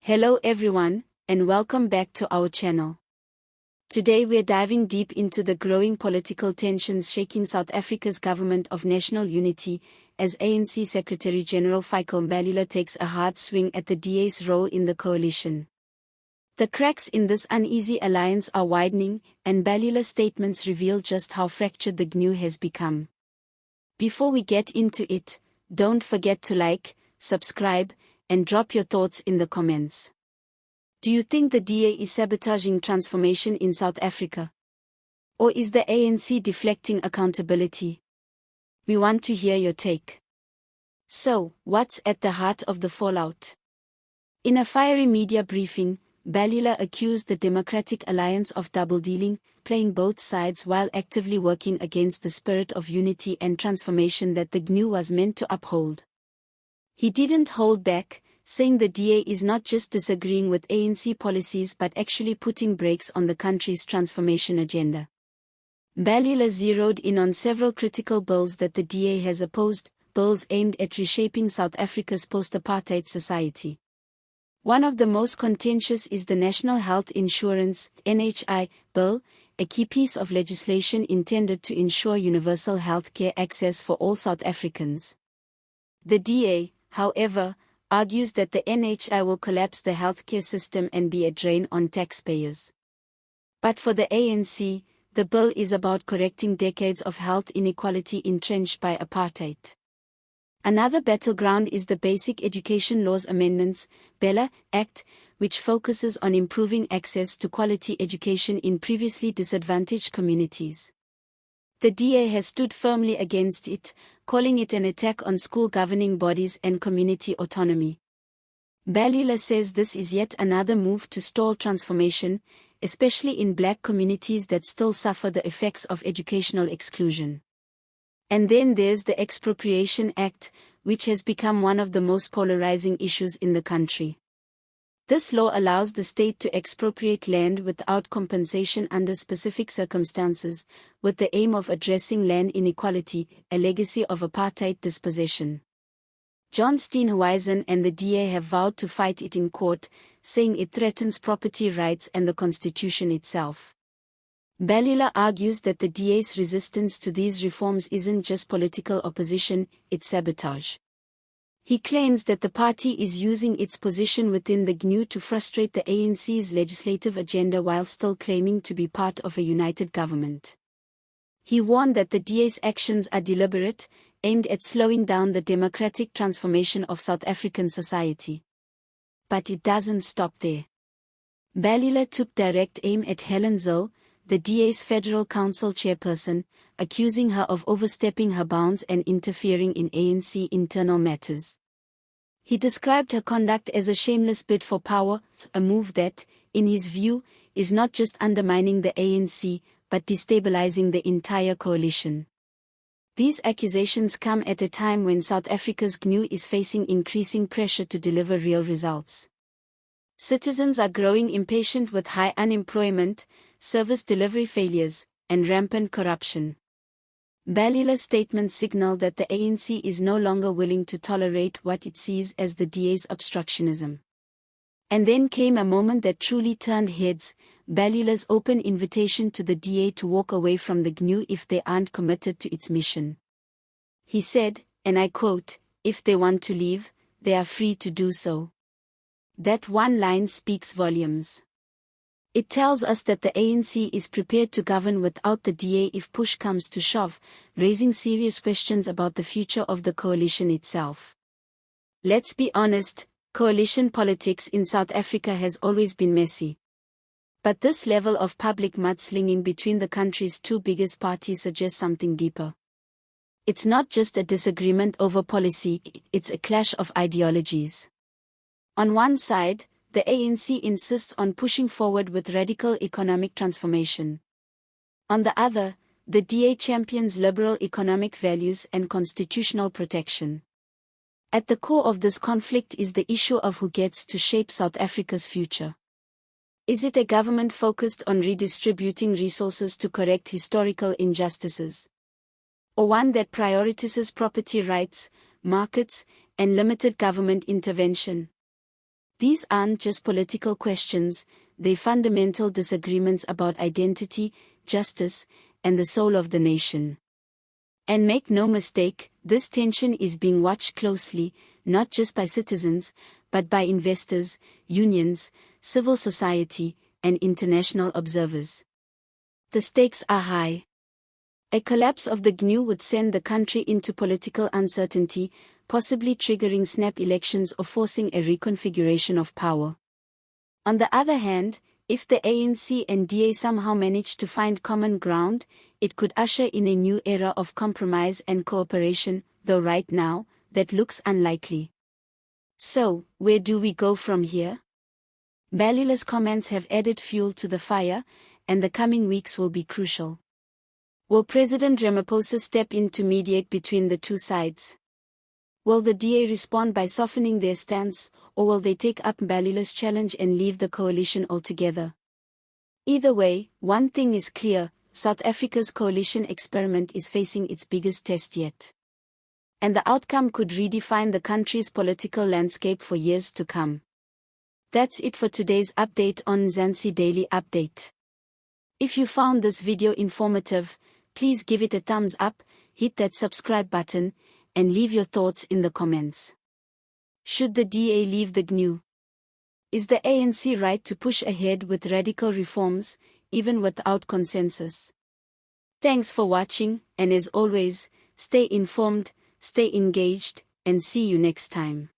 Hello everyone, and welcome back to our channel. Today we're diving deep into the growing political tensions shaking South Africa's government of national unity, as ANC Secretary-General Fikile Mbalula takes a hard swing at the DA's role in the coalition. The cracks in this uneasy alliance are widening, and Mbalula's statements reveal just how fractured the GNU has become. Before we get into it, don't forget to like, subscribe, and drop your thoughts in the comments. Do you think the DA is sabotaging transformation in South Africa? Or is the ANC deflecting accountability? We want to hear your take. So, what's at the heart of the fallout? In a fiery media briefing, Mbalula accused the Democratic Alliance of double-dealing, playing both sides while actively working against the spirit of unity and transformation that the GNU was meant to uphold. He didn't hold back, saying the DA is not just disagreeing with ANC policies but actually putting brakes on the country's transformation agenda. Mbalula zeroed in on several critical bills that the DA has opposed, bills aimed at reshaping South Africa's post-apartheid society. One of the most contentious is the National Health Insurance (NHI) Bill, a key piece of legislation intended to ensure universal health care access for all South Africans. The DA, however, argues that the NHI will collapse the healthcare system and be a drain on taxpayers. But for the ANC, the bill is about correcting decades of health inequality entrenched by apartheid. Another battleground is the Basic Education Laws Amendments, BELA Act, which focuses on improving access to quality education in previously disadvantaged communities. The DA has stood firmly against it, calling it an attack on school governing bodies and community autonomy. Mbalula says this is yet another move to stall transformation, especially in black communities that still suffer the effects of educational exclusion. And then there's the Expropriation Act, which has become one of the most polarizing issues in the country. This law allows the state to expropriate land without compensation under specific circumstances, with the aim of addressing land inequality, a legacy of apartheid dispossession. John Steenhuisen and the DA have vowed to fight it in court, saying it threatens property rights and the Constitution itself. Mbalula argues that the DA's resistance to these reforms isn't just political opposition, it's sabotage. He claims that the party is using its position within the GNU to frustrate the ANC's legislative agenda while still claiming to be part of a united government. He warned that the DA's actions are deliberate, aimed at slowing down the democratic transformation of South African society. But it doesn't stop there. Mbalula took direct aim at Helen Zille, the DA's Federal Council chairperson, accusing her of overstepping her bounds and interfering in ANC internal matters. He described her conduct as a shameless bid for power, a move that, in his view, is not just undermining the ANC, but destabilizing the entire coalition. These accusations come at a time when South Africa's GNU is facing increasing pressure to deliver real results. Citizens are growing impatient with high unemployment, service delivery failures, and rampant corruption. Mbalula's statements signal that the ANC is no longer willing to tolerate what it sees as the DA's obstructionism. And then came a moment that truly turned heads, Mbalula's open invitation to the DA to walk away from the GNU if they aren't committed to its mission. He said, and I quote, "If they want to leave, they are free to do so." That one line speaks volumes. It tells us that the ANC is prepared to govern without the DA if push comes to shove, raising serious questions about the future of the coalition itself. Let's be honest, coalition politics in South Africa has always been messy. But this level of public mudslinging between the country's two biggest parties suggests something deeper. It's not just a disagreement over policy, it's a clash of ideologies. On one side, the ANC insists on pushing forward with radical economic transformation. On the other, the DA champions liberal economic values and constitutional protection. At the core of this conflict is the issue of who gets to shape South Africa's future. Is it a government focused on redistributing resources to correct historical injustices? Or one that prioritizes property rights, markets, and limited government intervention? These aren't just political questions, they're fundamental disagreements about identity, justice, and the soul of the nation. And make no mistake, this tension is being watched closely, not just by citizens, but by investors, unions, civil society, and international observers. The stakes are high. A collapse of the GNU would send the country into political uncertainty, possibly triggering snap elections or forcing a reconfiguration of power. On the other hand, if the ANC and DA somehow manage to find common ground, it could usher in a new era of compromise and cooperation, though right now, that looks unlikely. So, where do we go from here? Mbalula's comments have added fuel to the fire, and the coming weeks will be crucial. Will President Ramaphosa step in to mediate between the two sides? Will the DA respond by softening their stance, or will they take up Mbalula's challenge and leave the coalition altogether? Either way, one thing is clear, South Africa's coalition experiment is facing its biggest test yet. And the outcome could redefine the country's political landscape for years to come. That's it for today's update on Mzansi Daily Update. If you found this video informative, please give it a thumbs up, hit that subscribe button, and leave your thoughts in the comments. Should the DA leave the GNU? Is the ANC right to push ahead with radical reforms, even without consensus? Thanks for watching, and as always, stay informed, stay engaged, and see you next time.